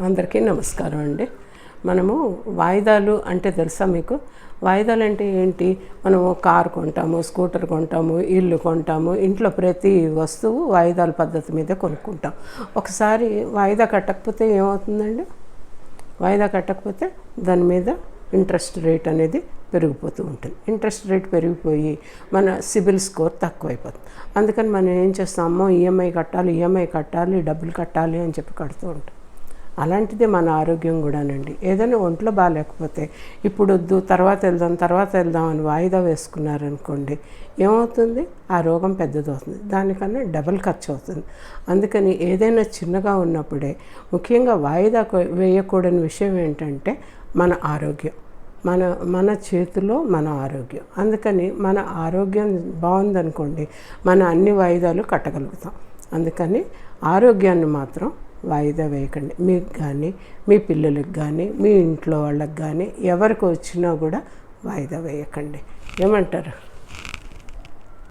అందరికీ నమస్కారం అండి. మనము వాయిదాలు అంటే తెలుసా మీకు? వాయిదాలు అంటే ఏంటి? మనము కారు కొంటాము, స్కూటర్ కొంటాము, ఇల్లు కొంటాము, ఇంట్లో ప్రతి వస్తువు వాయిదాల పద్ధతి మీద కొనుక్కుంటాం. ఒకసారి వాయిదా కట్టకపోతే ఏమవుతుందండి? వాయిదా కట్టకపోతే దాని మీద ఇంట్రెస్ట్ రేట్ అనేది పెరిగిపోతూ ఉంటుంది. ఇంట్రెస్ట్ రేట్ పెరిగిపోయి మన సిబిల్ స్కోర్ తక్కువైపోతుంది. అందుకని మనం ఏం చేస్తామో ఈఎంఐ కట్టాలి, డబ్బులు కట్టాలి అని చెప్పి కడుతూ ఉంటాం. అలాంటిదే మన ఆరోగ్యం కూడానండి. ఏదైనా ఒంట్లో బాగాలేకపోతే ఇప్పుడు వద్దు, తర్వాత వెళ్దాం అని వాయిదా వేసుకున్నారనుకోండి, ఏమవుతుంది? ఆ రోగం పెద్దదవుతుంది, దానికన్నా డబల్ ఖర్చు అవుతుంది. అందుకని ఏదైనా చిన్నగా ఉన్నప్పుడే ముఖ్యంగా వాయిదా వేయకూడని విషయం ఏంటంటే మన ఆరోగ్యం. మన చేతిలో మన ఆరోగ్యం. అందుకని మన ఆరోగ్యం బాగుందనుకోండి, మన అన్ని వాయిదాలు కట్టగలుగుతాం. అందుకని ఆరోగ్యాన్ని మాత్రం వాయిదా వేయకండి. మీకు కానీ, మీ పిల్లలకు కానీ, మీ ఇంట్లో వాళ్ళకి కానీ ఎవరికి వచ్చినా కూడా వాయిదా వేయకండి. ఏమంటారు?